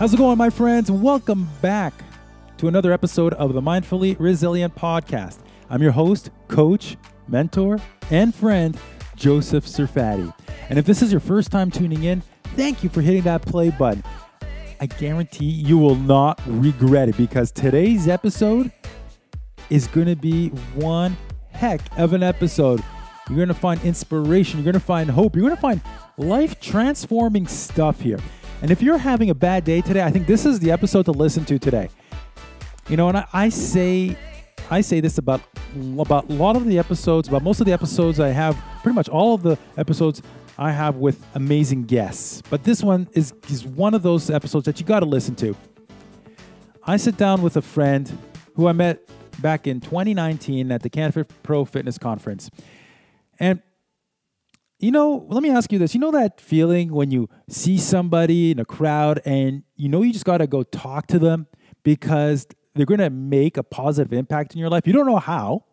How's it going, my friends? Welcome back to another episode of the Mindfully Resilient Podcast. I'm your host, coach, mentor, and friend, Joseph Surfatti. And if this is your first time tuning in, thank you for hitting that play button. I guarantee you will not regret it because today's episode is going to be one heck of an episode. You're going to find inspiration. You're going to find hope. You're going to find life-transforming stuff here. And if you're having a bad day today, I think this is the episode to listen to today. You know, and I say this about a lot of the episodes, about most of the episodes I have, pretty much all of the episodes I have with amazing guests. But this one is one of those episodes that you got to listen to. I sit down with a friend who I met back in 2019 at the Canada Pro Fitness Conference. And you know, let me ask you this. You know that feeling when you see somebody in a crowd and you know you just got to go talk to them because they're going to make a positive impact in your life? You don't know how.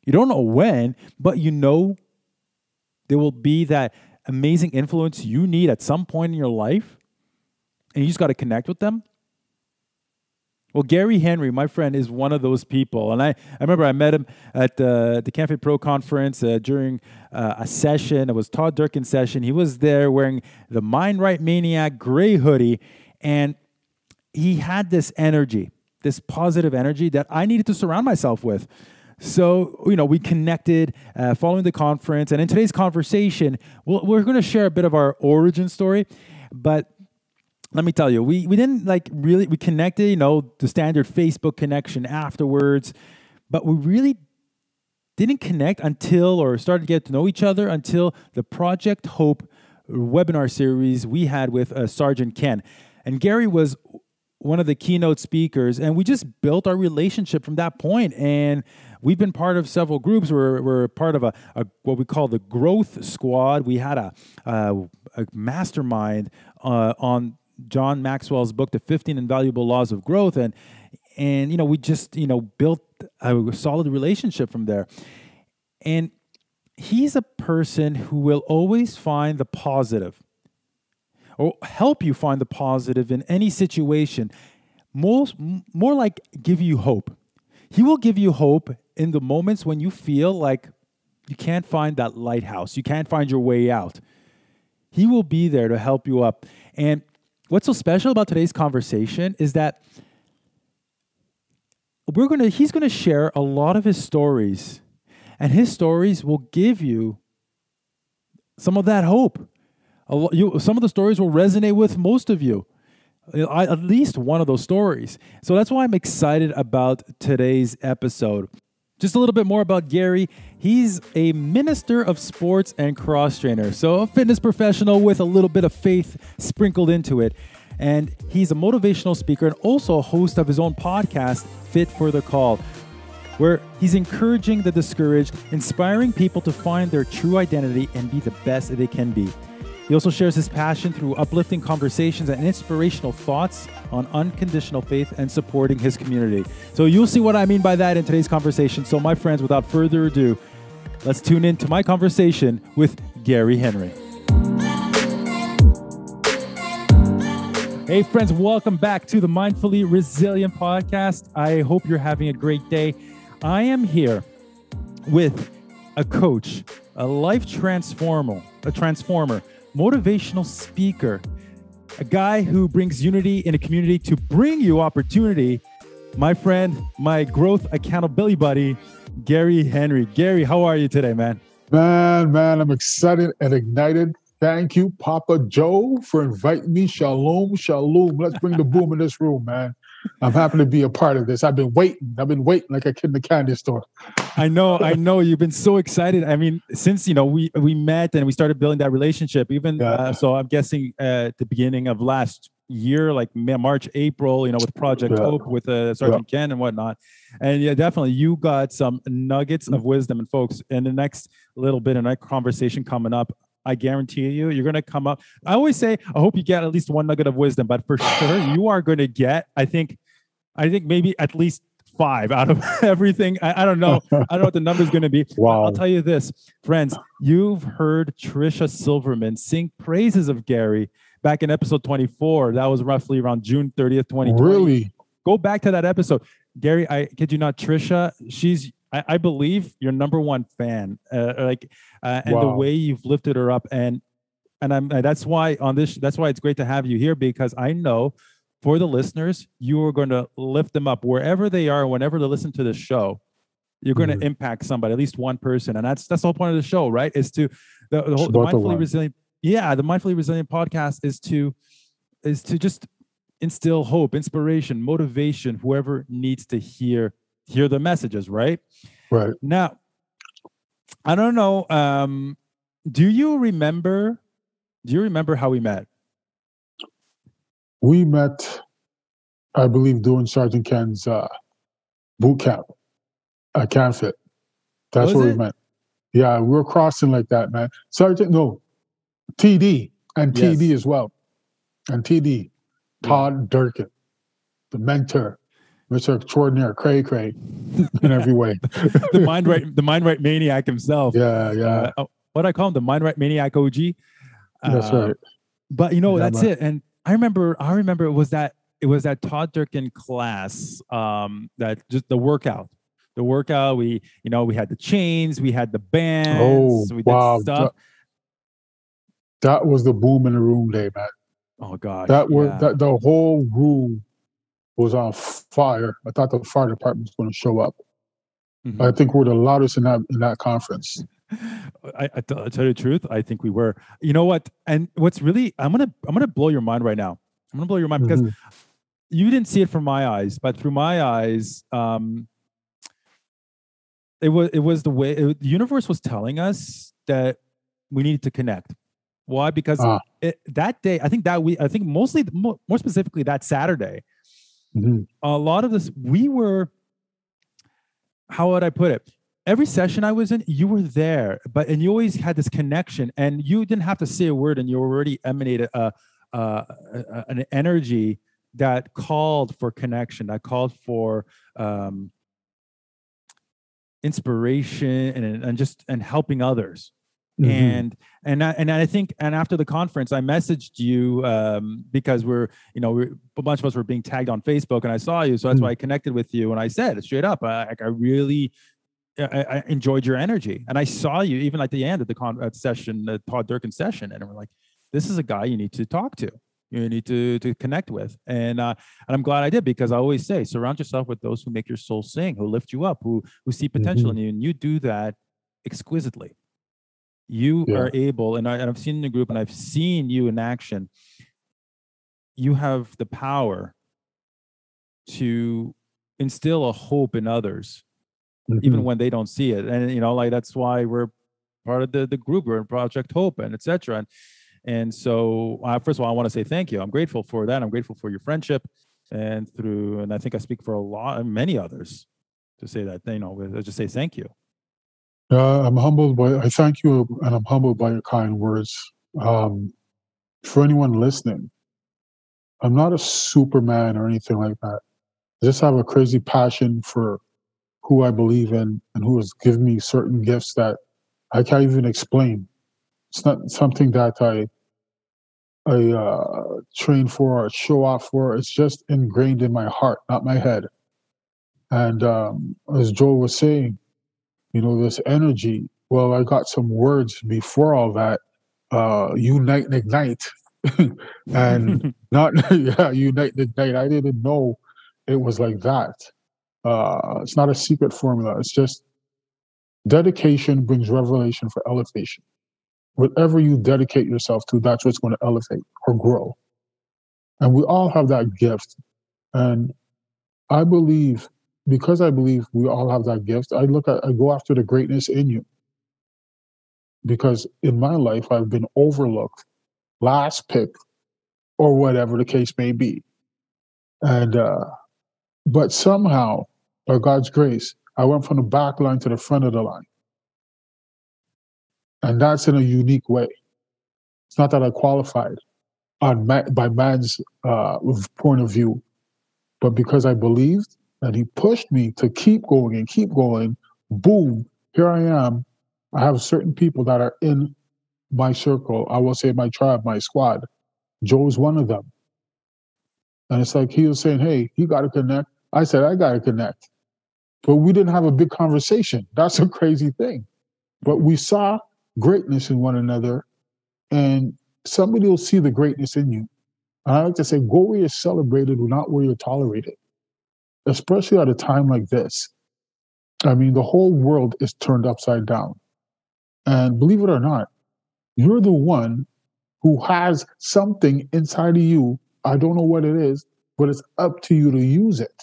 You don't know when, but you know there will be that amazing influence you need at some point in your life, and you just got to connect with them. Well, Gary Henry, my friend, is one of those people. And I remember I met him at the Canada Pro Conference during a session. It was Todd Durkin's session. He was there wearing the Mind Right Maniac gray hoodie. And he had this energy, this positive energy that I needed to surround myself with. So, you know, we connected following the conference. And in today's conversation, we're going to share a bit of our origin story. But let me tell you, we didn't we connected, you know, the standard Facebook connection afterwards, but we really didn't connect or started to get to know each other until the Project Hope webinar series we had with Sergeant Ken. And Gary was one of the keynote speakers, and we just built our relationship from that point. And we've been part of several groups. We're part of a what we call the Growth Squad. We had a mastermind on John Maxwell's book, The 15 Invaluable Laws of Growth. And you know, we just, you know, built a solid relationship from there. And he's a person who will always find the positive or help you find the positive in any situation. More like give you hope. He will give you hope in the moments when you feel like you can't find that lighthouse. You can't find your way out. He will be there to help you up. And what's so special about today's conversation is that he's going to share a lot of his stories, and his stories will give you some of that hope. Some of the stories will resonate with most of you, at least one of those stories. So that's why I'm excited about today's episode. Just a little bit more about Gary. He's a minister of sports and cross trainer, so a fitness professional with a little bit of faith sprinkled into it. And he's a motivational speaker and also a host of his own podcast, Fit for the Call, where he's encouraging the discouraged, inspiring people to find their true identity and be the best they can be. He also shares his passion through uplifting conversations and inspirational thoughts on unconditional faith and supporting his community. So you'll see what I mean by that in today's conversation. So my friends, without further ado, let's tune in to my conversation with Gary Henry. Hey friends, welcome back to the Mindfully Resilient Podcast. I hope you're having a great day. I am here with a coach, a life transformer, motivational speaker, a guy who brings unity in a community to bring you opportunity. My friend, my growth accountability buddy, Gary Henry. Gary, how are you today, man? Man, I'm excited and ignited. Thank you, Papa Joe, for inviting me. Shalom, shalom. Let's bring the boom in this room, man. I'm happy to be a part of this. I've been waiting like a kid in the candy store. I know. You've been so excited. I mean, since, you know, we met and we started building that relationship, so I'm guessing at the beginning of last year, like March, April, you know, with Project Hope, with Sergeant Ken and whatnot. And yeah, definitely you got some nuggets of wisdom. And folks, in the next little bit of our conversation coming up, I guarantee you're going to come up. I always say, I hope you get at least one nugget of wisdom, but for sure you are going to get, I think maybe at least 5 out of everything. I don't know. I don't know what the number is going to be. Wow. I'll tell you this, friends, you've heard Trisha Silverman sing praises of Gary back in episode 24. That was roughly around June 30th, 2020. Really? Go back to that episode. Gary, I kid you not, Trisha, I believe your number one fan. And the way you've lifted her up, and that's why it's great to have you here, because I know for the listeners, you are going to lift them up wherever they are, whenever they listen to the show. You're going to impact somebody, at least one person, and that's the whole point of the show, right? Is to the Mindfully Resilient. Yeah, the Mindfully Resilient podcast is to just instill hope, inspiration, motivation, whoever needs to hear the messages, right? Right. Now, I don't know. Do you remember how we met? We met, I believe, doing Sergeant Ken's boot camp at CanFit. That's where we met. Yeah, we were crossing like that, man. TD and TD as well. And TD, Todd Durkin, the mentor, Mr. Extraordinaire, cray in every way. the mind right maniac himself. Yeah. What I call him, the mind right maniac OG. That's right. But that's it. And I remember it was that Todd Durkin class, that just the workout. We had the chains, we had the bands, we did stuff. That was the boom in the room day, man. Oh gosh. The whole room was on fire. I thought the fire department was going to show up. Mm-hmm. I think we're the loudest in that conference. I tell you the truth, I think we were. You know what? And what's really, I'm gonna blow your mind right now. I'm gonna blow your mind because you didn't see it from my eyes, but through my eyes, it was the way the universe was telling us that we needed to connect. Why? Because that day, I think mostly, more specifically, that Saturday, a lot of this, we were, how would I put it? Every session I was in, you were there, and you always had this connection, and you didn't have to say a word, and you already emanated an energy that called for connection, that called for inspiration and helping others. And I think after the conference, I messaged you because a bunch of us were being tagged on Facebook, and I saw you, so that's why I connected with you. And I said straight up, I really enjoyed your energy, and I saw you even at the end of the session, the Todd Durkin session, and we're like, this is a guy you need to talk to, you need to connect with, and I'm glad I did, because I always say, surround yourself with those who make your soul sing, who lift you up, who see potential in you, and you do that exquisitely. You are able, and I've seen in the group, and I've seen you in action. You have the power to instill a hope in others, even when they don't see it. And that's why we're part of the group. We're in Project Hope, and etc. And so, first of all, I want to say thank you. I'm grateful for that. I'm grateful for your friendship, and I think I speak for many others to say that. I just say thank you. I'm humbled I thank you, and I'm humbled by your kind words. For anyone listening, I'm not a Superman or anything like that. I just have a crazy passion for who I believe in, and who has given me certain gifts that I can't even explain. It's not something that I train for or show off for. It's just ingrained in my heart, not my head. And as Joel was saying, this energy. Well, I got some words before all that. Unite and ignite, and not unite and ignite. I didn't know it was like that. It's not a secret formula. It's just dedication brings revelation for elevation. Whatever you dedicate yourself to, that's what's going to elevate or grow. And we all have that gift. And I believe, because I believe we all have that gift, I go after the greatness in you. Because in my life, I've been overlooked, last pick, or whatever the case may be. And, but somehow, by God's grace, I went from the back line to the front of the line. And that's in a unique way. It's not that I qualified by man's point of view, but because I believed, and he pushed me to keep going, boom, here I am. I have certain people that are in my circle, I will say my tribe, my squad, Joe's one of them. And it's like he was saying, hey, you got to connect. I said, I got to connect. But we didn't have a big conversation. That's a crazy thing. But we saw greatness in one another, and somebody will see the greatness in you. And I like to say, go where you're celebrated, not where you're tolerated, especially at a time like this. I mean, the whole world is turned upside down. And believe it or not, you're the one who has something inside of you. I don't know what it is, but it's up to you to use it.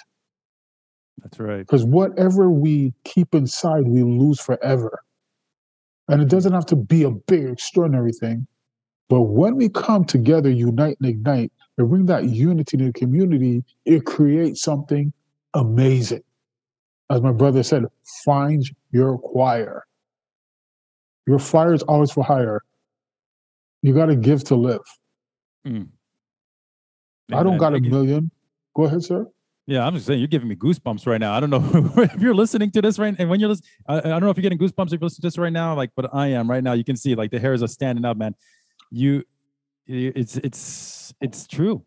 That's right. Because whatever we keep inside, we lose forever. And it doesn't have to be a big, extraordinary thing. But when we come together, unite and ignite, and bring that unity to the community, it creates something amazing. As my brother said, find your choir. Your fire is always for hire. You got to give to live. I don't got a million. Go ahead, sir. Yeah, I'm just saying, you're giving me goosebumps right now. I don't know if you're listening to this right, and when you're listening, I don't know if you're getting goosebumps if you're listening to this right now, like, but I am right now. You can see, like, the hairs are standing up, man. It's true.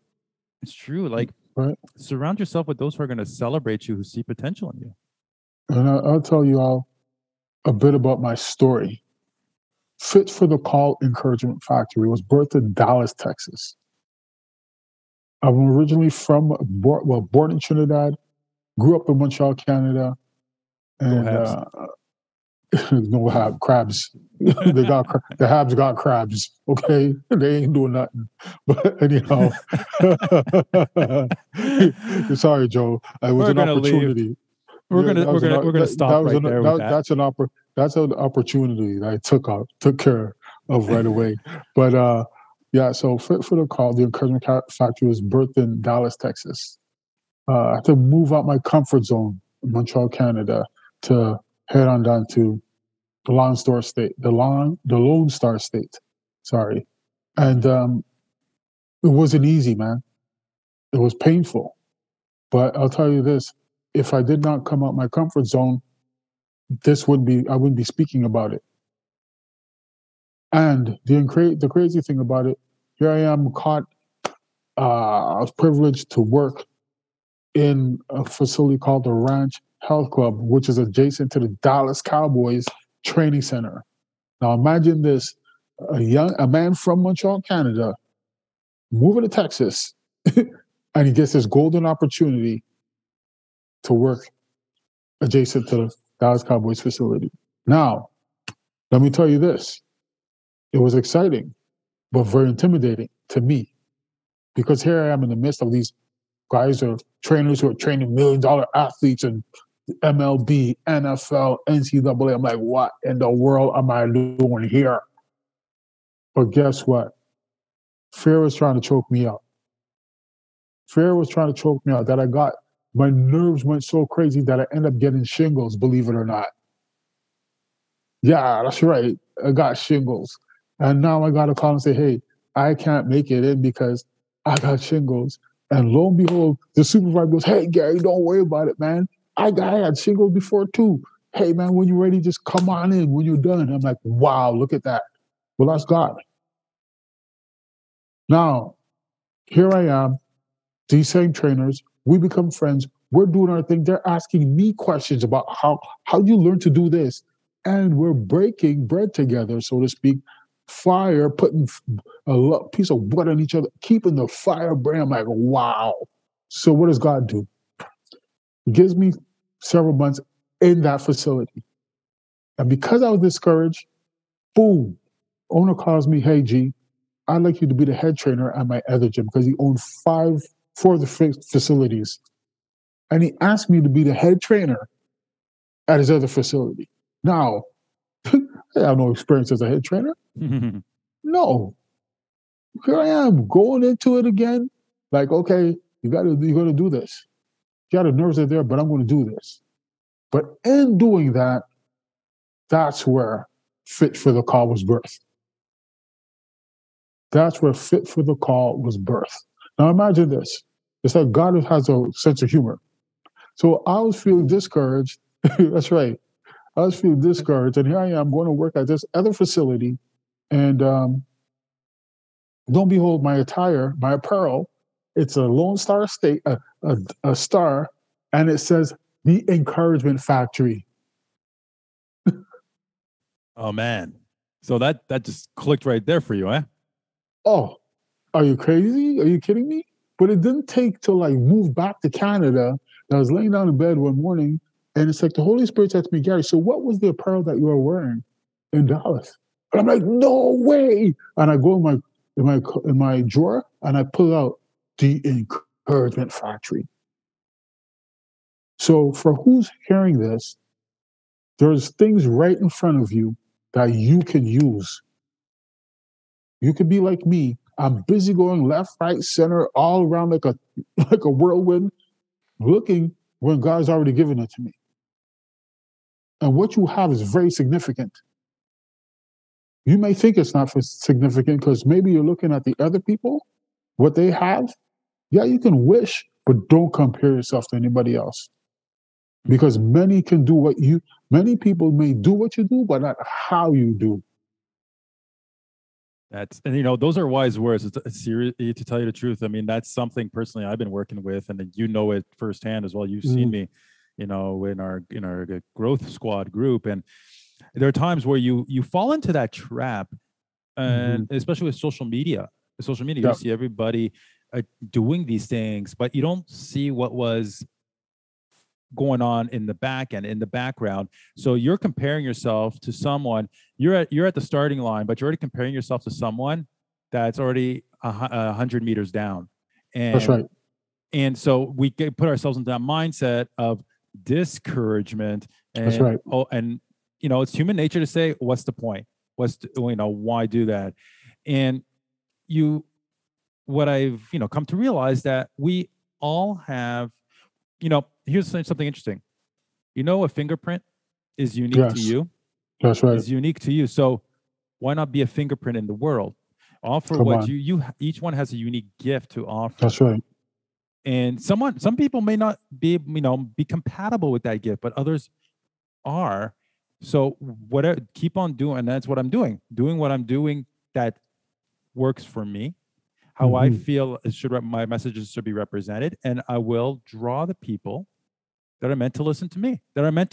It's true. Like, right. Surround yourself with those who are going to celebrate you, who see potential in you. And I'll tell you all a bit about my story. Fit for the Call Encouragement Factory was birthed in Dallas, Texas. I'm originally born in Trinidad, grew up in Montreal, Canada, and no Habs, crabs. The Habs got crabs. Okay, they ain't doing nothing. But anyhow, sorry, Joe. It was an opportunity. We're gonna stop right there. That's an opportunity that I took care of right away. But yeah, so Fit for the Call, the Encouragement Factory was birthed in Dallas, Texas. I had to move out my comfort zone in Montreal, Canada, to head on down to the Lone Star State. Sorry. And it wasn't easy, man. It was painful. But I'll tell you this, if I did not come out my comfort zone, I wouldn't be speaking about it. And the crazy thing about it, here I am I was privileged to work in a facility called the Ranch Health Club, which is adjacent to the Dallas Cowboys training center. Now imagine this, a man from Montreal, Canada, moving to Texas, and he gets this golden opportunity to work adjacent to the Dallas Cowboys facility. Now, let me tell you this. It was exciting, but very intimidating to me, because here I am in the midst of these guys or trainers who are training $1 million athletes and MLB, NFL, NCAA. I'm like, what in the world am I doing here? But guess what? Fear was trying to choke me out. Fear was trying to choke me out, that my nerves went so crazy that I ended up getting shingles, believe it or not. Yeah, that's right. I got shingles. And now I got to call and say, hey, I can't make it in because I got shingles. And lo and behold, the supervisor goes, hey, Gary, don't worry about it, man. I had shingles before too. Hey, man, when you're ready, just come on in when you're done. I'm like, wow, look at that. Well, that's God. Now, here I am, these same trainers, we become friends. We're doing our thing. They're asking me questions about how you learn to do this. And we're breaking bread together, so to speak. Fire, putting a piece of wood on each other, keeping the fire burning. I'm like, wow. So what does God do? He gives me several months in that facility. And because I was discouraged, boom, owner calls me, hey, G, I'd like you to be the head trainer at my other gym, because he owned 4 of the facilities. And he asked me to be the head trainer at his other facility. Now, I have no experience as a head trainer. No. Here I am going into it again. Like, okay, you're going to do this. Yeah, the nerves are there, but I'm going to do this. But in doing that, that's where Fit for the Call was birthed. That's where Fit for the Call was birthed. Now imagine this. It's like God has a sense of humor. So I was feeling discouraged. That's right. I was feeling discouraged. And here I am going to work at this other facility. And Don't behold my attire, my apparel. It's a Lone Star State, a star, and it says the Encouragement Factory. Oh man. So that just clicked right there for you, eh? Oh, are you crazy? Are you kidding me? But it didn't take till I moved back to Canada. I was laying down in bed one morning, and it's like the Holy Spirit said to me, Gary, so what was the apparel that you were wearing in Dallas? And I'm like, no way. And I go in my drawer and I pull out the Encouragement Factory. So for who's hearing this, there's things right in front of you that you can use. You could be like me. I'm busy going left, right, center, all around like a whirlwind, looking when God's already given it to me. And what you have is very significant. You may think it's not significant because maybe you're looking at the other people, what they have. Yeah, you can wish, but don't compare yourself to anybody else. Because many people may do what you do, but not how you do. And those are wise words. It's serious, to tell you the truth. I mean, that's something personally I've been working with, and you know it firsthand as well. You've seen me, in our growth squad group, and there are times where you fall into that trap, and especially with social media. You see everybody doing these things, but you don't see what was going on in the back end, in the background. So you're comparing yourself to someone. You're at the starting line, but you're already comparing yourself to someone that's already 100 meters down. And that's right. And so we put ourselves into that mindset of discouragement. And, that's right. And it's human nature to say, "What's the point? Why do that?" And what I've come to realize that we all have. Here's something interesting. A fingerprint is unique to you. That's right. It's unique to you. So why not be a fingerprint in the world? Offer what you each one has a unique gift to offer. That's right. And some people may not be compatible with that gift, but others are. So whatever, keep on doing, and that's what I'm doing. Doing what I'm doing that works for me. How I feel my messages should be represented, and I will draw the people that are meant to listen to me, that are meant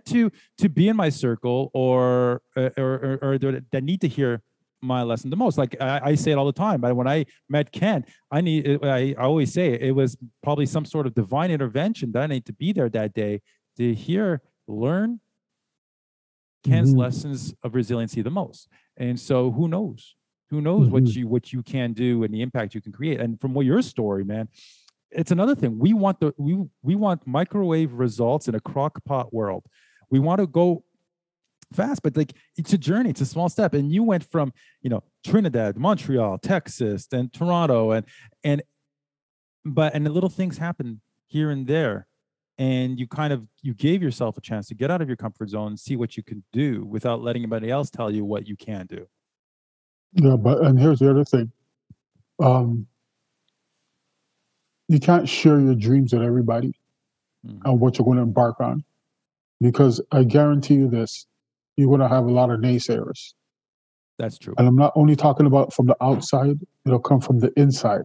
to be in my circle, or that need to hear my lesson the most. Like I say it all the time. But when I met Ken, I always say it was probably some sort of divine intervention that I need to be there that day to learn Ken's lessons of resiliency the most. And so who knows? Who knows what you can do and the impact you can create. And from your story, man, it's another thing. We want microwave results in a crock pot world. We want to go fast, but like it's a journey. It's a small step. And you went from Trinidad, Montreal, Texas, and Toronto, and the little things happen here and there. And you gave yourself a chance to get out of your comfort zone and see what you can do without letting anybody else tell you what you can do. Yeah, and here's the other thing. You can't share your dreams with everybody and what you're going to embark on, because I guarantee you this, you're going to have a lot of naysayers. That's true. And I'm not only talking about from the outside, it'll come from the inside.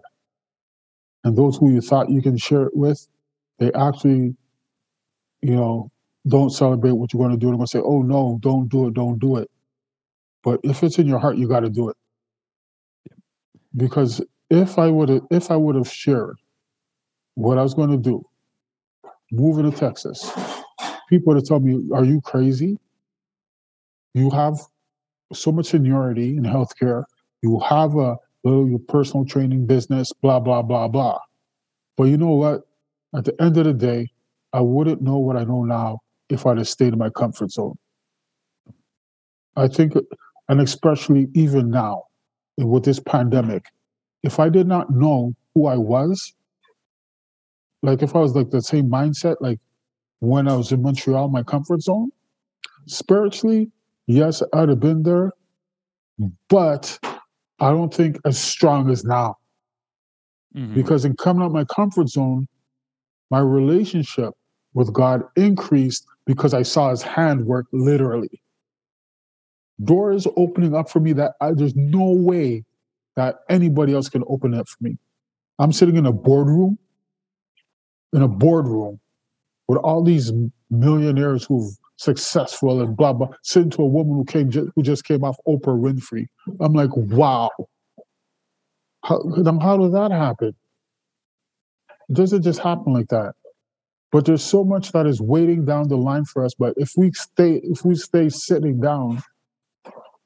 And those who you thought you can share it with, they actually, don't celebrate what you're going to do. They're going to say, "Oh no, don't do it." But if it's in your heart, you got to do it. Yeah. Because if I would have shared what I was going to do, moving to Texas, people would have told me, "Are you crazy? You have so much seniority in healthcare. You have your personal training business, blah, blah, blah, blah." But you know what? At the end of the day, I wouldn't know what I know now if I'd have stayed in my comfort zone. I think, and especially even now, with this pandemic, if I did not know who I was, like if I was like the same mindset, like when I was in Montreal, my comfort zone, spiritually, yes, I'd have been there, but I don't think as strong as now. Because in coming out of my comfort zone, my relationship with God increased because I saw his hand work literally. Doors opening up for me that there's no way that anybody else can open it for me. I'm sitting in a boardroom with all these millionaires who've successful and blah blah, sitting to a woman who just came off Oprah Winfrey. I'm like, wow. How does that happen? It doesn't just happen like that. But there's so much that is waiting down the line for us. But if we stay sitting down,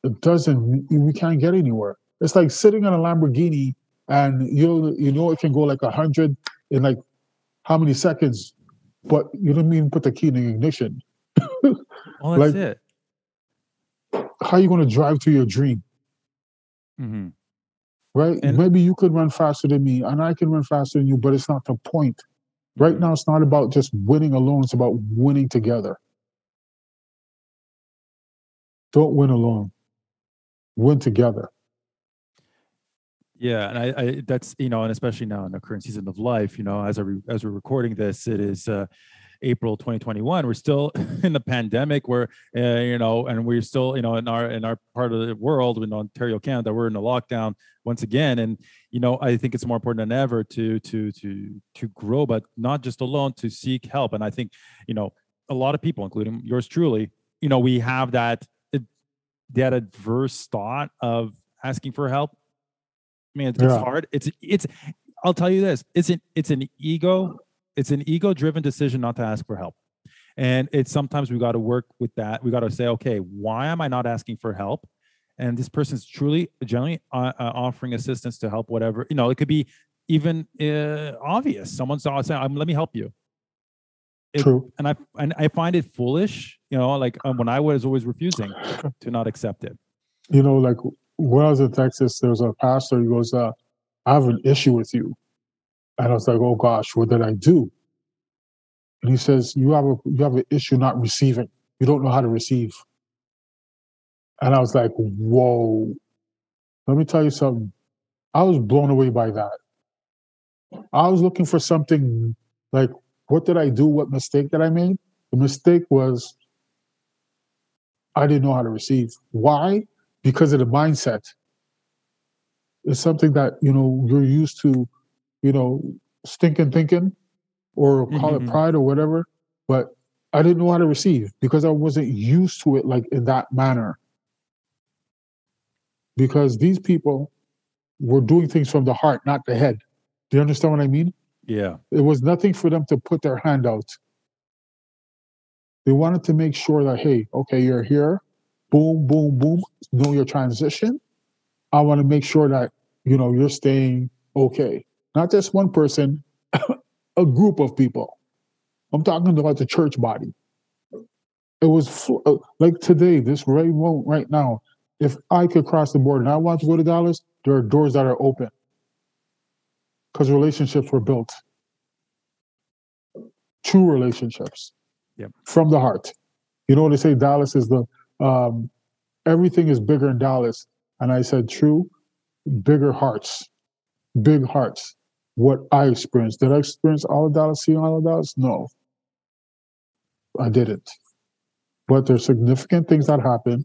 we can't get anywhere. It's like sitting in a Lamborghini and you know it can go like 100 in like how many seconds, but you don't even put the key in the ignition. Well, that's it. How are you going to drive to your dream? Mm-hmm. Right? And maybe you could run faster than me and I can run faster than you, but it's not the point. Mm-hmm. Right now, it's not about just winning alone. It's about winning together. Don't win alone. Win together. Yeah, and I that's, and especially now in the current season of life, as we're recording this, it is April 2021. We're still in the pandemic, where and we're still in our part of the world, in Ontario, Canada, we're in a lockdown once again, and I think it's more important than ever to grow, but not just alone, to seek help. And I think a lot of people, including yours truly, we have that adverse thought of asking for help. I mean, it's hard. It's. I'll tell you this. It's an ego-driven decision not to ask for help, and it's sometimes we got to work with that. We got to say, okay, why am I not asking for help? And this person's generally offering assistance to help. Whatever it could be, even obvious. Someone's saying, "Let me help you." True. And I find it foolish. Like when I was always refusing to not accept it. Like when I was in Texas, there was a pastor. He goes, "I have an issue with you," and I was like, "Oh gosh, what did I do?" And he says, "You have an issue not receiving. You don't know how to receive." And I was like, "Whoa!" Let me tell you something. I was blown away by that. I was looking for something like, what did I do? What mistake did I make? The mistake was I didn't know how to receive. Why? Because of the mindset. It's something that, you're used to, stinking thinking, or call it pride or whatever. But I didn't know how to receive because I wasn't used to it like in that manner. Because these people were doing things from the heart, not the head. Do you understand what I mean? Yeah. It was nothing for them to put their hand out. They wanted to make sure that, hey, okay, you're here. Boom, boom, boom. Know your transition. I want to make sure that, you're staying okay. Not just one person, a group of people. I'm talking about the church body. It was like today, this right now, if I could cross the border and I want to go to Dallas, there are doors that are open because relationships were built. True relationships. Yep. From the heart. They say Dallas is everything is bigger in Dallas. And I said, true, bigger hearts, big hearts. What I experienced. Did I experience all of Dallas, seeing all of Dallas? No, I didn't. But there's significant things that happened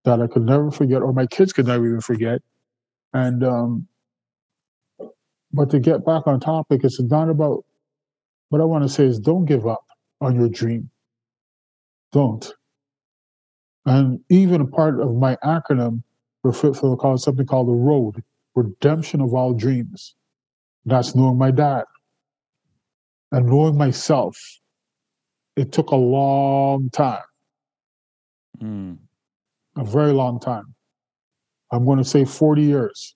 that I could never forget, or my kids could never even forget. And, but to get back on topic, it's not about, what I want to say is don't give up on your dream. Don't. And even a part of my acronym for something called the ROAD, Redemption of All Dreams. That's knowing my dad and knowing myself. It took a long time. A very long time. I'm going to say 40 years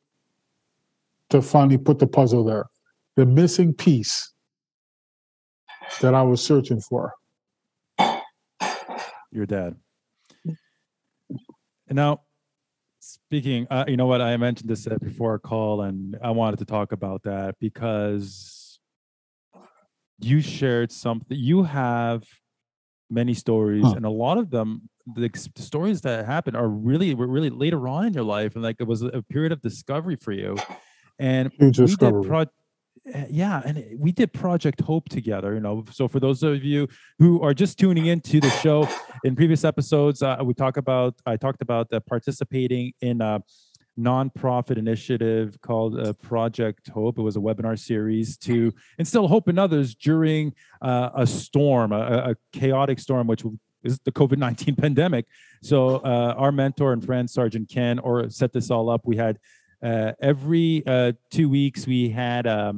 to finally put the puzzle there. The missing piece that I was searching for. Your dad. And now, speaking, you know what? I mentioned this before our call, and I wanted to talk about that because you shared something. You have many stories, and a lot of them, the stories that happened were really later on in your life, and like it was a period of discovery for you. And huge discovery. We did Project Hope together, So for those of you who are just tuning into the show, in previous episodes, I talked about participating in nonprofit initiative called Project Hope. It was a webinar series to instill hope in others during a storm, a chaotic storm, which is the COVID-19 pandemic. So our mentor and friend, Sergeant Ken, set this all up. We had every 2 weeks, we had a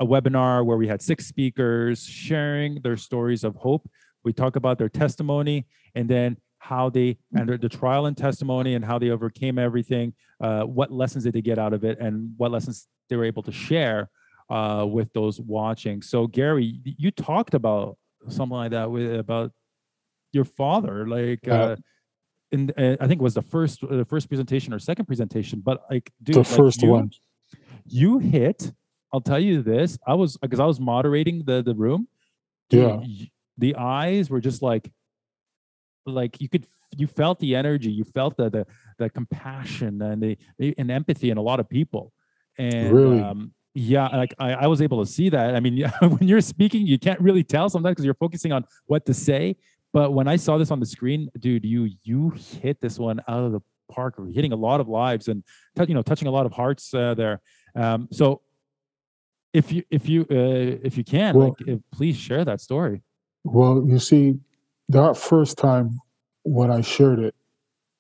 webinar where we had 6 speakers sharing their stories of hope. We talk about their testimony, and then how they, and the trial and testimony, and how they overcame everything, what lessons did they get out of it, and what lessons they were able to share with those watching. So Gary, you talked about something like that about your father, like in I think it was the first presentation or second presentation, but like, dude, the first one. You hit. I'll tell you this. Because I was moderating the room. Dude, yeah. The eyes were just like you felt the energy, you felt the compassion and the empathy in a lot of people, and really, yeah, like I was able to see that. I mean, when you're speaking, you can't really tell sometimes because you're focusing on what to say. But when I saw this on the screen, dude, you hit this one out of the park, hitting a lot of lives and touching a lot of hearts there. So if you can, well, please share that story. well, you see, that first time when I shared it,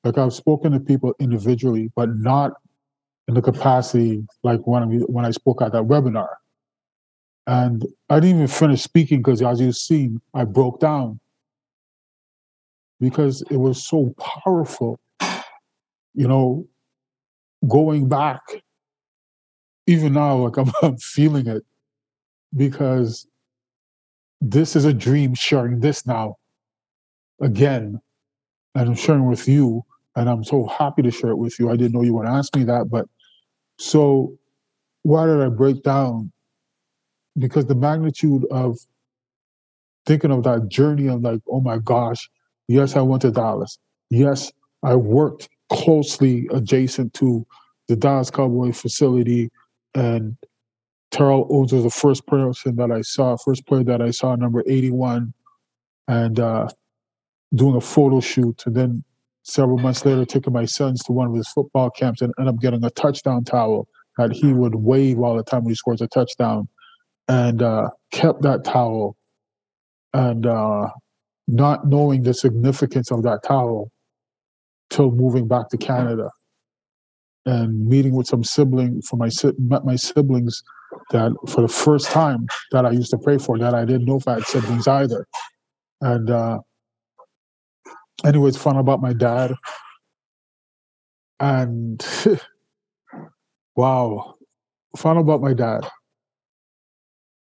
like I've spoken to people individually, but not in the capacity like when I spoke at that webinar. And I didn't even finish speaking because, as you've seen, I broke down because it was so powerful. Going back, even now, like I'm feeling it because this is a dream sharing this now again. And I'm sharing with you, and I'm so happy to share it with you. I didn't know you would ask me that, but so why did I break down? Because the magnitude of thinking of that journey, I'm like, oh my gosh, yes, I went to Dallas. Yes, I worked closely adjacent to the Dallas Cowboy facility, and Terrell Owens was the first player that I saw, number 81, and doing a photo shoot. And then several months later, taking my sons to one of his football camps and end up getting a touchdown towel that he would wave all the time when he scores a touchdown, and kept that towel, and not knowing the significance of that towel till moving back to Canada and meeting with some siblings met my siblings that for the first time that I used to pray for, that I didn't know if I had siblings either. And anyways, found out about my dad, and wow, found out about my dad,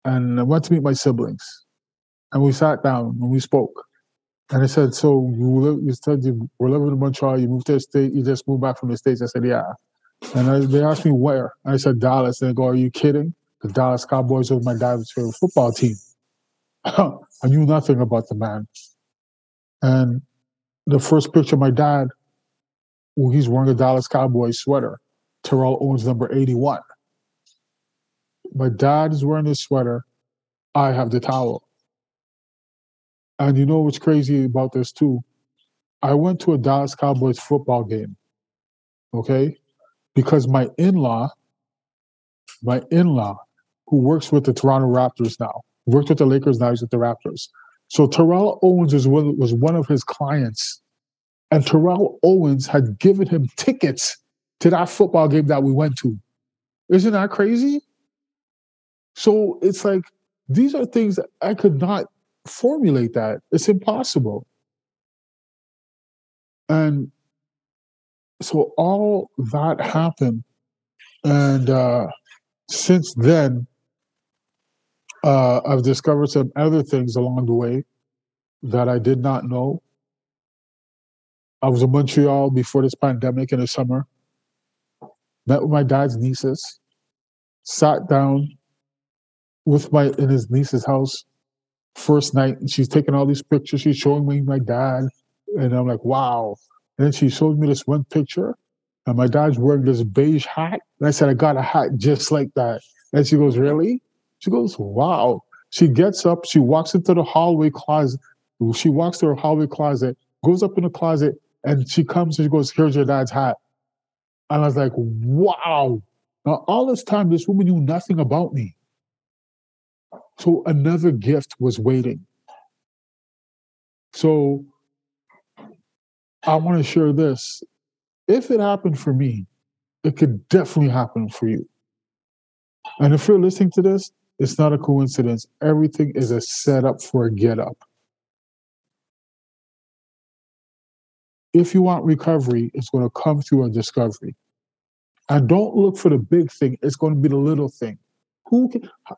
and I went to meet my siblings, and we sat down and we spoke. And I said, so you said you were living in Montreal, you moved to the States, you just moved back from the States. I said, yeah. And they asked me where. I said, Dallas. And they go, are you kidding? The Dallas Cowboys was my dad's favorite football team. I knew nothing about the man. And the first picture of my dad, well, he's wearing a Dallas Cowboys sweater. Terrell Owens, number 81. My dad is wearing his sweater. I have the towel. And you know what's crazy about this too? I went to a Dallas Cowboys football game, okay? Because my in-law, who works with the Toronto Raptors now, worked with the Lakers, now he's with the Raptors. So Terrell Owens was one of his clients. And Terrell Owens had given him tickets to that football game that we went to. Isn't that crazy? So it's like, these are things that I could not formulate that. It's impossible. And so all that happened. And since then, I've discovered some other things along the way that I did not know. I was in Montreal before this pandemic in the summer, met with my dad's nieces, sat down in his niece's house first night, and she's taking all these pictures. She's showing me my dad, and I'm like, wow. And then she showed me this one picture, and my dad's wearing this beige hat. And I said, I got a hat just like that. And she goes, really? She goes, wow. She gets up, she walks into the hallway closet. She walks to her hallway closet, goes up in the closet, and she comes and she goes, here's your dad's hat. And I was like, wow. Now, all this time, this woman knew nothing about me. So another gift was waiting. So I want to share this. If it happened for me, it could definitely happen for you. And if you're listening to this, it's not a coincidence. Everything is a setup for a get up. If you want recovery, it's going to come through a discovery. And don't look for the big thing. It's going to be the little thing.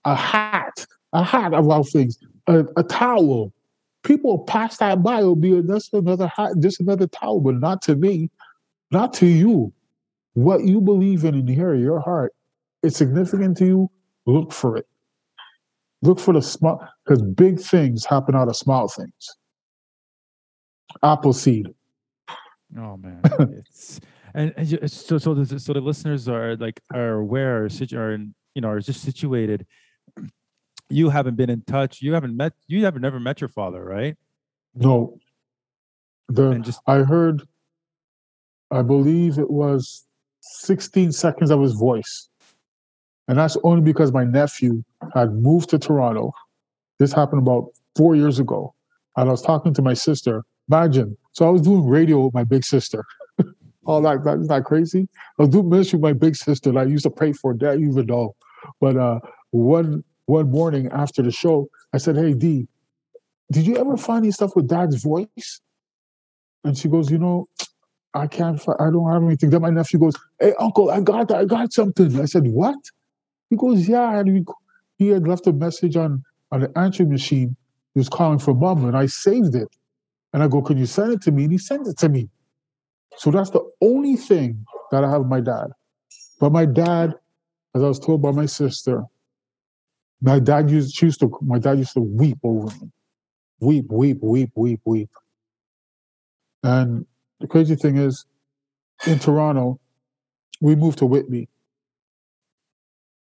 A hat of all things, a towel. People pass that by, will be just another hat, just another towel, but not to me, not to you. What you believe in here, your heart, it's significant to you. Look for it. Look for the small, because big things happen out of small things. Apple seed. Oh man, it's so the listeners are aware, are just situated. You haven't been in touch. You haven't never met your father, right? No. I heard, I believe it was 16 seconds of his voice. And that's only because my nephew had moved to Toronto. This happened about 4 years ago. And I was talking to my sister. Imagine. So I was doing radio with my big sister. Oh, that's not crazy. I was doing ministry with my big sister that I used to pray for. That you even know. But one morning after the show, I said, "Hey, D, did you ever find any stuff with Dad's voice?" And she goes, I can't. I don't have anything. Then my nephew goes, "Hey, Uncle, I got something." I said, "What?" He goes, "Yeah." And he had left a message on the answering machine. He was calling for Mom, and I saved it. And I go, "Can you send it to me?" And he sent it to me. So that's the only thing that I have with my dad. But my dad, as I was told by my sister, my dad used to weep over me. Weep, weep, weep, weep, weep. And the crazy thing is, in Toronto, we moved to Whitby.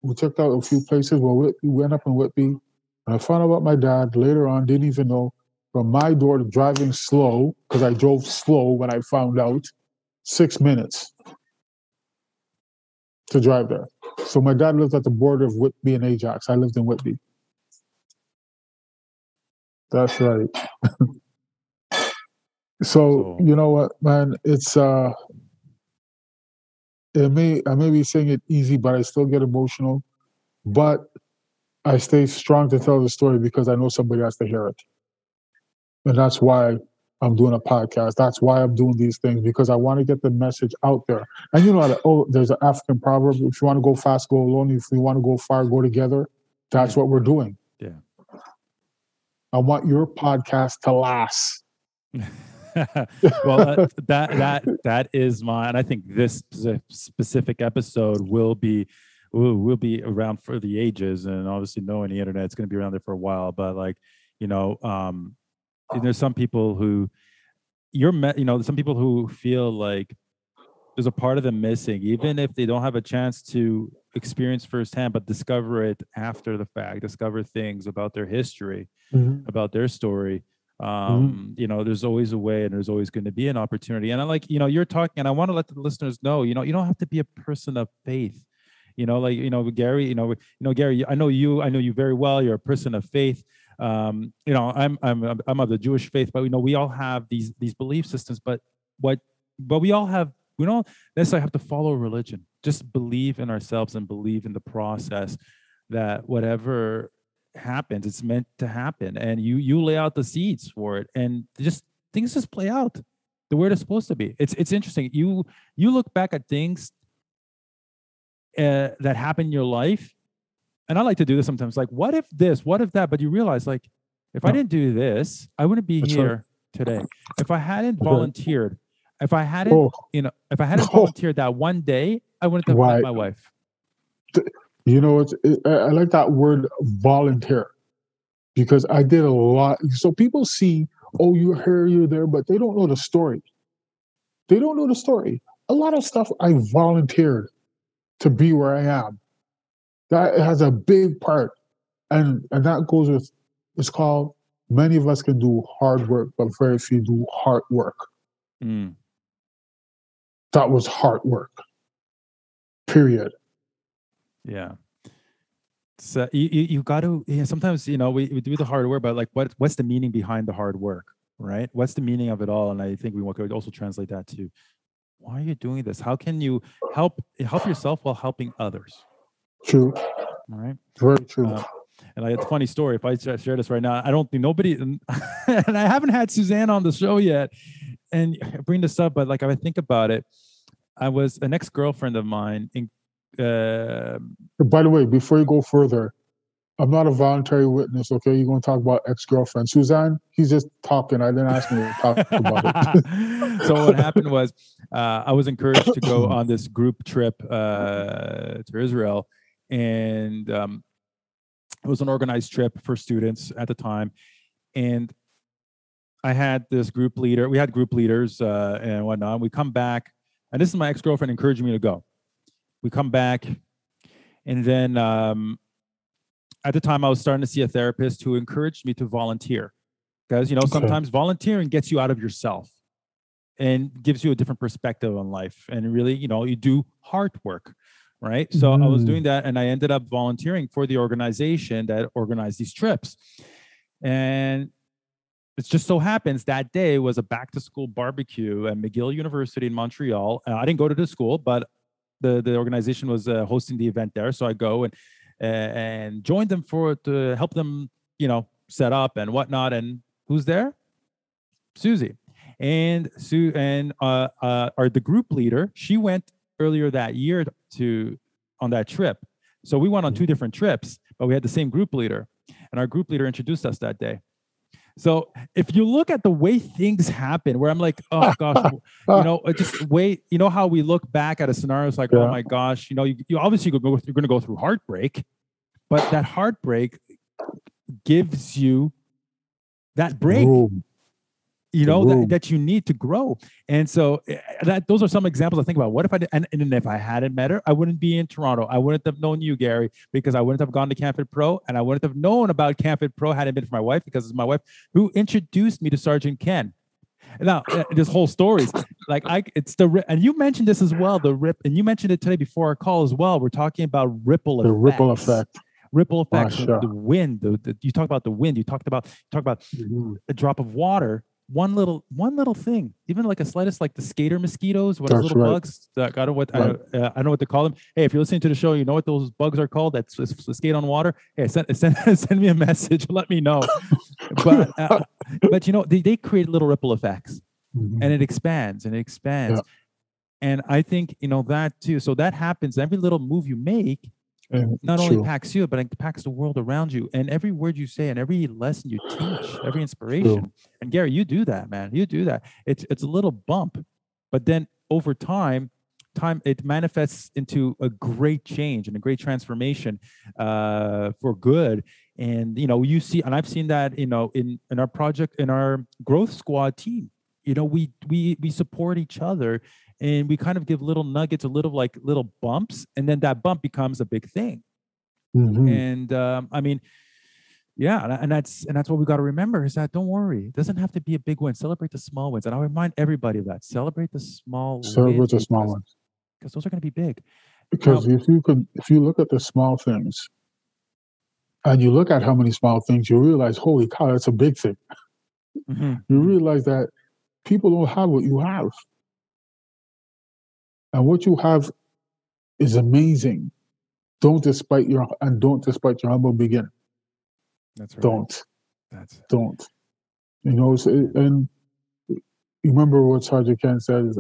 We checked out a few places. Well, we went up in Whitby. And I found out about my dad later on, didn't even know, from my door to driving slow, because I drove slow when I found out, 6 minutes to drive there. So my dad lived at the border of Whitby and Ajax. I lived in Whitby. That's right. So you know what, man? It's I may be saying it easy, but I still get emotional. But I stay strong to tell the story because I know somebody has to hear it. And that's why I'm doing a podcast. That's why I'm doing these things, because I want to get the message out there. And there's an African proverb: if you want to go fast, go alone. If you want to go far, go together. That's what we're doing. Yeah. I want your podcast to last. Well, that is mine. I think this specific episode will be around for the ages, and obviously knowing the internet, it's going to be around there for a while. But there's some people who some people who feel like there's a part of them missing, even if they don't have a chance to experience firsthand, but discover it after the fact, discover things about their history, about their story. There's always a way, and there's always going to be an opportunity. And I you're talking, and I want to let the listeners know, you don't have to be a person of faith. Gary, Gary, I know you very well. You're a person of faith. I'm of the Jewish faith, but we all have these belief systems. But we don't necessarily have to follow religion. Just believe in ourselves and believe in the process that whatever happens, it's meant to happen, and you lay out the seeds for it, and things just play out the way they're supposed to be. It's interesting. You look back at things that happen in your life, and I like to do this sometimes. Like, what if this? What if that? But you realize, like, if I didn't do this, I wouldn't be here today. If I hadn't volunteered, if I hadn't volunteered that one day, I wouldn't have met my wife. I like that word volunteer, because I did a lot. So people see, oh, you're here, you're there, but they don't know the story. They don't know the story. A lot of stuff I volunteered to be where I am. That has a big part. And that goes with, it's called, many of us can do hard work, but very few do hard work. That was hard work. Period. Yeah. So you got to, sometimes, we do the hard work, but like, what's the meaning behind the hard work, right? What's the meaning of it all? And I think we could also translate that to, why are you doing this? How can you help yourself while helping others? True. All right. Very true. And it's a funny story. If I share this right now, I don't think nobody, and I haven't had Suzanne on the show yet, and I bring this up, but like, if I think about it, I was an ex-girlfriend of mine in, By the way, before you go further, I'm not a voluntary witness, okay? You're going to talk about ex-girlfriend. Suzanne, he's just talking. I didn't ask him to talk about it. So what happened was, I was encouraged to go on this group trip to Israel, and it was an organized trip for students at the time. And I had this group leader. We had group leaders and whatnot. We come back, and this is my ex-girlfriend encouraging me to go. We come back, and then at the time I was starting to see a therapist who encouraged me to volunteer, because sometimes volunteering gets you out of yourself and gives you a different perspective on life, and really, you do hard work, right? So I was doing that, and I ended up volunteering for the organization that organized these trips. And it just so happens that day was a back-to-school barbecue at McGill University in Montreal. I didn't go to the school, but the organization was hosting the event there. So I go and joined them to help them, set up and whatnot. And who's there? Susie. And the group leader, she went earlier that year on that trip. So we went on 2 different trips, but we had the same group leader, and our group leader introduced us that day. So if you look at the way things happen, where I'm like, oh gosh, just wait, how we look back at a scenario, it's like, oh my gosh, you obviously you're going to go through heartbreak, but that heartbreak gives you that break. That you need to grow. And so those are some examples I think about. What if I did, and if I hadn't met her, I wouldn't be in Toronto. I wouldn't have known you, Gary, because I wouldn't have gone to CanFit Pro, and I wouldn't have known about CanFit Pro had it been for my wife, because it's my wife who introduced me to Sergeant Ken. Now, this whole story is like, it's the rip, and you mentioned this as well, the rip, and you mentioned it today before our call as well. We're talking about ripple effects. The ripple effect. Ripple effects. The wind. You talked about the wind. You talked about a drop of water. One little thing, even like a slightest, like the skater mosquitoes, what are those little bugs? I don't know what to call them. Hey, if you're listening to the show, you know what those bugs are called? That's skate on water. Hey, send me a message. Let me know. But they create little ripple effects, and it expands and it expands. Yeah. And I think that too. So that happens. Every little move you make not only impacts you, but it impacts the world around you. And every word you say and every lesson you teach, every inspiration. True. And Gary, you do that, man. You do that. It's a little bump, but then over time it manifests into a great change and a great transformation for good. And you see, and I've seen that in our project, in our growth squad team. We support each other. And we kind of give little nuggets, little bumps, and then that bump becomes a big thing. And and that's what we got to remember, is that don't worry, it doesn't have to be a big win. Celebrate the small wins, and I'll remind everybody of that. Celebrate the small wins, because those are going to be big. Because if you look at the small things, and you look at how many small things, you realize, holy cow, that's a big thing. You realize that people don't have what you have. And what you have is amazing. Don't despite your humble beginning. That's right. Don't. And you remember what Sergeant Ken says,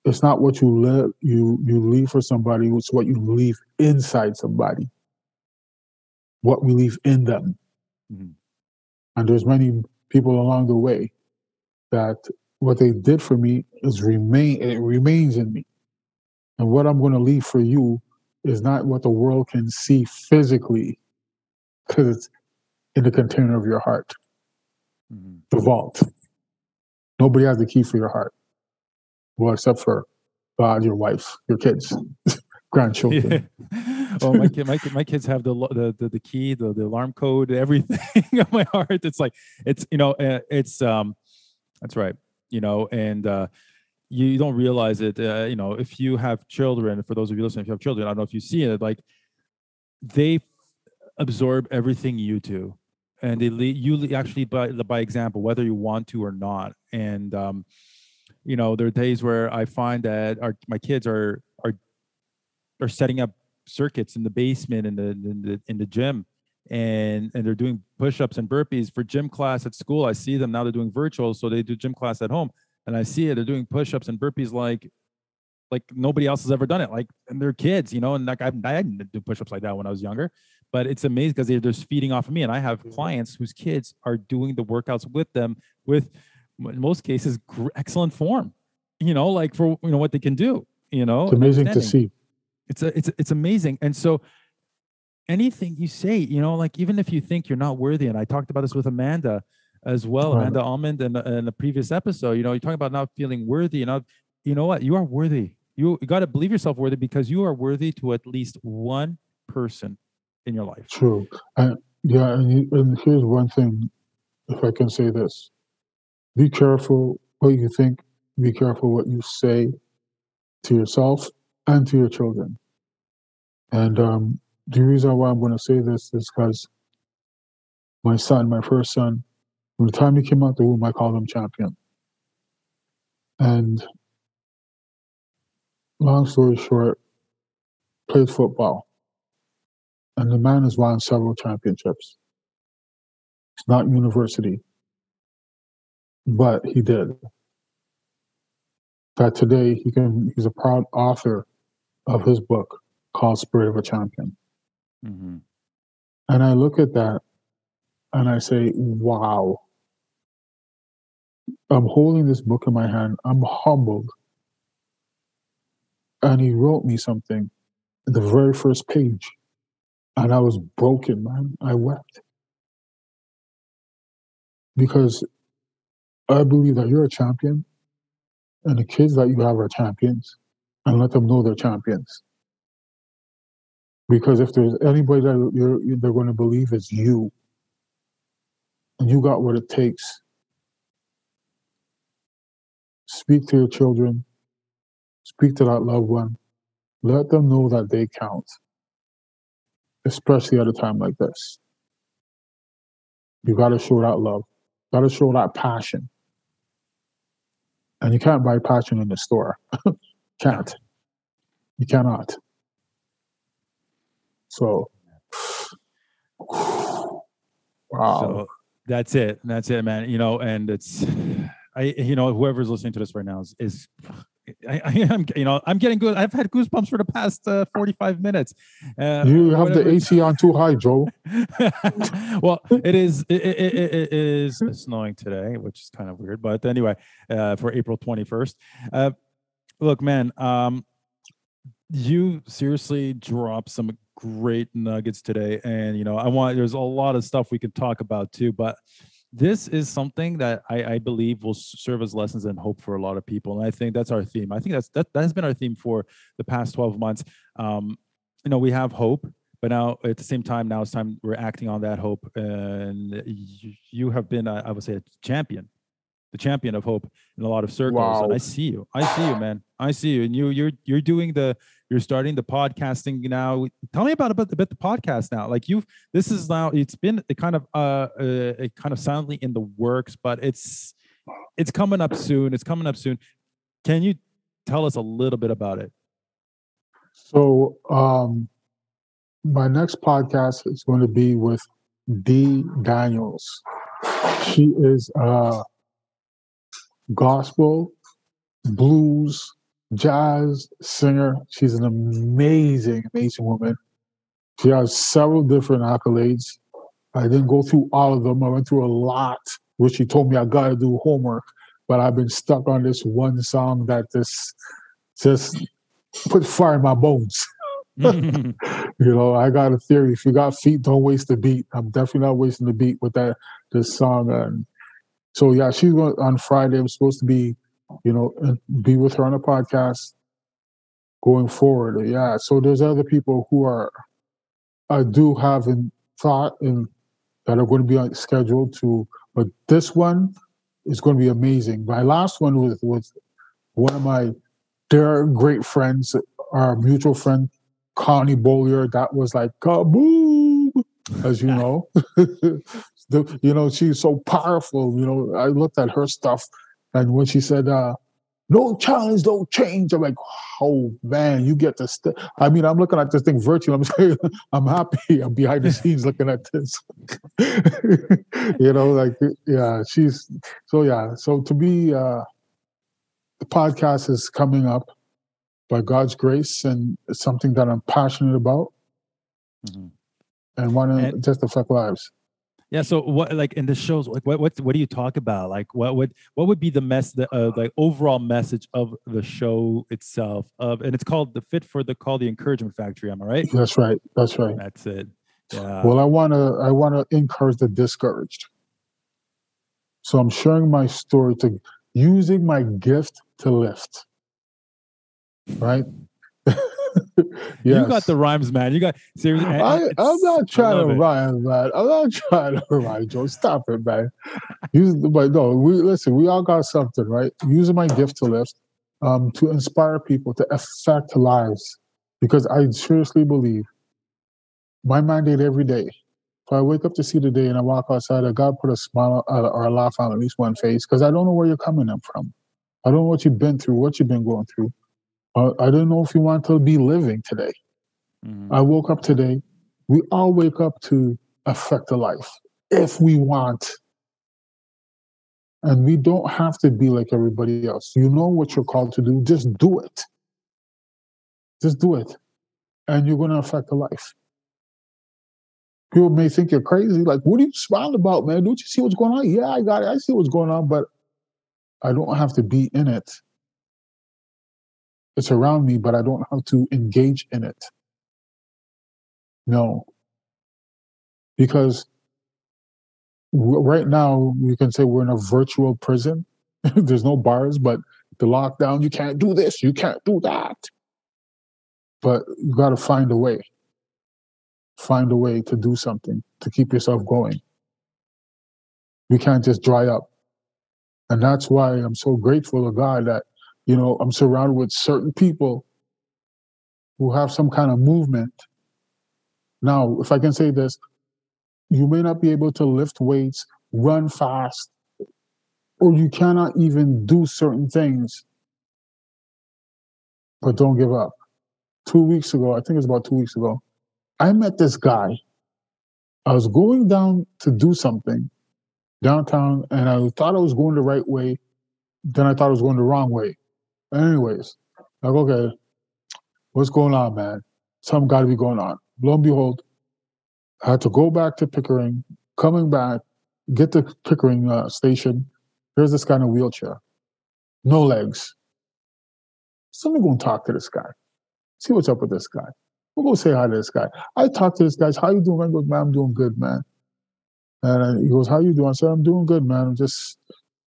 it's not what you leave for somebody, it's what you leave inside somebody. What we leave in them. And there's many people along the way that what they did for me remains in me. And what I'm going to leave for you is not what the world can see physically, because it's in the container of your heart, the vault. Nobody has the key for your heart, well, except for God, your wife, your kids, grandchildren. Yeah. Oh, my kids have the key, the alarm code, everything of my heart. It's like that's right. And you don't realize it. If you have children, for those of you listening, if you have children, I don't know if you see it, like they absorb everything you do, and actually by example, whether you want to or not. And there are days where I find that my kids are setting up circuits in the basement in the gym, and they're doing push-ups and burpees for gym class at school. I see them now, they're doing virtual, so they do gym class at home, and I see it, they're doing push-ups and burpees like nobody else has ever done it, like, and they're kids, and like I didn't do push-ups like that when I was younger, but it's amazing because they're just feeding off of me. And I have clients whose kids are doing the workouts with them with, in most cases, excellent form, like for what they can do, It's amazing to see. It's amazing. And so anything you say, like even if you think you're not worthy, and I talked about this with Amanda as well, Right. Amanda Almond, in a previous episode, you're talking about not feeling worthy, you know what? You are worthy. You got to believe yourself worthy, because you are worthy to at least one person in your life. True. And here's one thing, if I can say this: be careful what you think. Be careful what you say to yourself and to your children. And the reason why I'm going to say this is because my first son, from the time he came out the womb, I called him champion. And long story short, played football. And the man has won several championships. It's not university, but he did. That today he's a proud author of his book called Spirit of a Champion. Mm-hmm. And I look at that and I say, wow. I'm holding this book in my hand. I'm humbled. And he wrote me something at the very first page. And I was broken, man. I wept. Because I believe that you're a champion, and the kids that you have are champions, and let them know they're champions. Because if there's anybody that they're going to believe, it's you. And you got what it takes. Speak to your children. Speak to that loved one. Let them know that they count, especially at a time like this. You got to show that love. Got to show that passion. And you can't buy passion in the store. Can't. You cannot. So, wow. So that's it, man. And it's, whoever's listening to this right now I'm getting good. I've had goosebumps for the past 45 minutes. You have the AC on too high, Joe. Well, it is snowing today, which is kind of weird. But anyway, for April 21st. Look, man, you seriously dropped some great nuggets today. And, there's a lot of stuff we could talk about too, but this is something that I believe will serve as lessons and hope for a lot of people. And I think that's our theme. I think that has been our theme for the past 12 months. We have hope, but now at the same time, now it's time we're acting on that hope. And you have been, I would say, the champion of hope in a lot of circles. Wow. And I see you, man. I see you. And you're starting the podcasting now. Tell me about the podcast now. Like it's been a kind of silently in the works, but it's coming up soon. Can you tell us a little bit about it? So my next podcast is going to be with Dee Daniels. She is gospel, blues, jazz singer. She's an amazing woman. She has several different accolades. I didn't go through all of them. I went through a lot, which she told me I got to do homework. But I've been stuck on this one song that just put fire in my bones. I got a theory. If you got feet, don't waste the beat. I'm definitely not wasting the beat with this song. And so, yeah, she's going on Friday. I'm supposed to be, be with her on a podcast going forward. Yeah. So there's other people who I do have in thought and that are going to be on schedule but this one is going to be amazing. My last one was one of my dear great friends, our mutual friend, Connie Bollier, that was like, kaboom, as you know. She's so powerful. I looked at her stuff, and when she said, no challenge, no change, I'm like, oh, man, you get to I'm looking at this thing virtually. I'm saying, I'm happy. I'm behind the scenes looking at this. She's, so yeah. So to me, the podcast is coming up by God's grace, and it's something that I'm passionate about and want to just affect lives. Yeah. So what, like in the shows, like what do you talk about? Like what would be the like overall message of the show itself? And it's called the Encouragement Factory. Am I right? That's right. That's right. That's it. Yeah. Well, I wanna encourage the discouraged. So I'm sharing my story to using my gift to lift. Right? Yes. You got the rhymes, man. You got seriously. I'm not trying to rhyme, man. I'm not trying to rhyme, Joe. Stop it, man. But no, we all got something, right? Using my gift to lift, to inspire people, to affect lives. Because I seriously believe my mandate every day, if I wake up to see the day and I walk outside, I got to put a smile or a laugh on at least one face, because I don't know where you're coming from. I don't know what you've been through, what you've been going through. I don't know if you want to be living today. I woke up today. We all wake up to affect a life if we want. And we don't have to be like everybody else. You know what you're called to do. Just do it. Just do it. And you're going to affect a life. People may think you're crazy. Like, what are you smiling about, man? Don't you see what's going on? Yeah, I got it. I see what's going on, but I don't have to be in it. It's around me, but I don't have to engage in it. No. Because right now, you can say we're in a virtual prison. There's no bars, but the lockdown, you can't do this, you can't do that. But you got to find a way. Find a way to do something, to keep yourself going. We can't just dry up. And that's why I'm so grateful to God that, I'm surrounded with certain people who have some kind of movement. Now, if I can say this, you may not be able to lift weights, run fast, or you cannot even do certain things, but don't give up. 2 weeks ago, I think it was about 2 weeks ago, I met this guy. I was going down to do something downtown, and I thought I was going the right way. Then I thought I was going the wrong way. Anyways, like, okay, what's going on, man? Something got to be going on. Lo and behold, I had to go back to Pickering, coming back, get to Pickering station. Here's this guy in a wheelchair. No legs. So I'm going to talk to this guy. See what's up with this guy. We'll go say hi to this guy. I talked to this guy. How you doing? I go, man, I'm doing good, man. And he goes, how you doing? I said, I'm doing good, man. I'm just,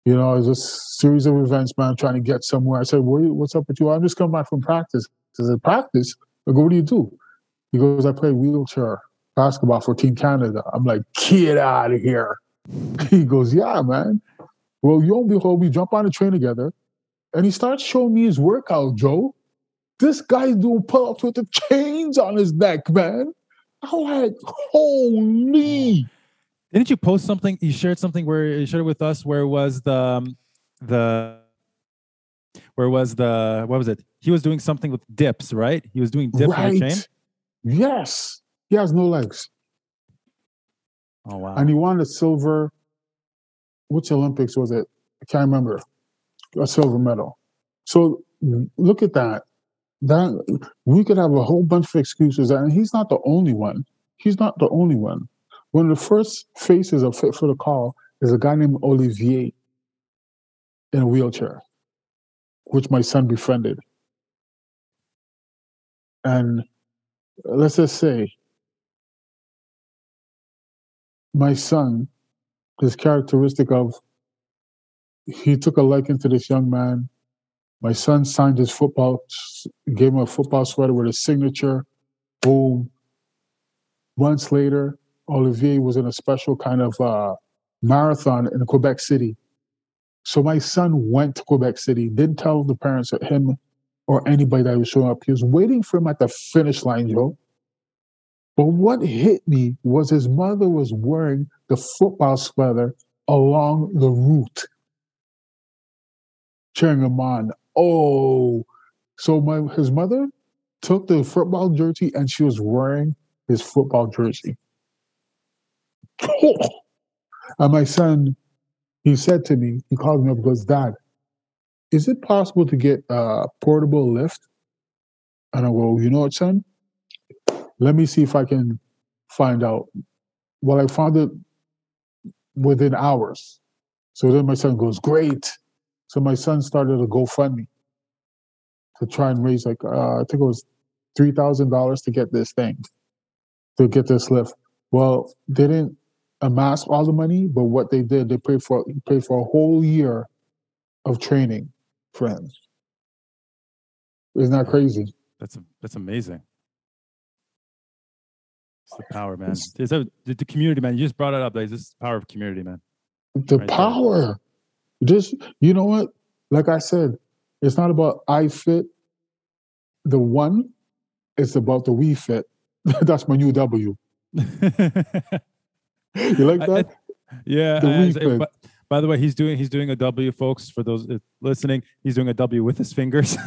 it's a series of events, man, trying to get somewhere. I said, what's up with you? I'm just coming back from practice. I said, practice? I go, what do you do? He goes, I play wheelchair basketball for Team Canada. I'm like, get out of here. He goes, yeah, man. Well, lo and behold, we jump on a train together, and he starts showing me his workout, Joe. This guy's doing pull-ups with the chains on his neck, man. I'm like, holy. Didn't you post something? You shared something where you shared it with us where it was what was it? He was doing something with dips, right? He was doing dips on the chain? Yes. He has no legs. Oh, wow. And he won a silver, which Olympics was it? I can't remember. A silver medal. So look at that. That we could have a whole bunch of excuses, and he's not the only one. He's not the only one. One of the first faces of Fit for the Call is a guy named Olivier in a wheelchair, which my son befriended. And let's just say, my son is characteristic of, he took a liking to this young man. My son signed his gave him a football sweater with his signature. Boom. Months later, Olivier was in a special kind of marathon in Quebec City. So my son went to Quebec City, didn't tell the parents or him or anybody that was showing up. He was waiting for him at the finish line, Joe. But what hit me was his mother was wearing the football sweater along the route, cheering him on. Oh, so his mother took the football jersey and she was wearing his football jersey. And my son, he said to me, he called me up and goes, Dad, is it possible to get a portable lift? And I go, you know what, son? Let me see if I can find out. Well, I found it within hours. So then my son goes, great. So my son started a GoFundMe to try and raise I think it was $3,000 to get this thing, to get this lift. Well, they didn't amass all the money, but what they did, they paid for a whole year of training, friends. Isn't that crazy? That's amazing. It's the power, man. The community, man. You just brought it up. Like, this is the power of community, man. The right power. There. Just, you know what? Like I said, it's not about I fit the one. It's about the we fit. That's my new W. You like that? Yeah. By the way, he's doing a W, folks. For those listening, he's doing a W with his fingers.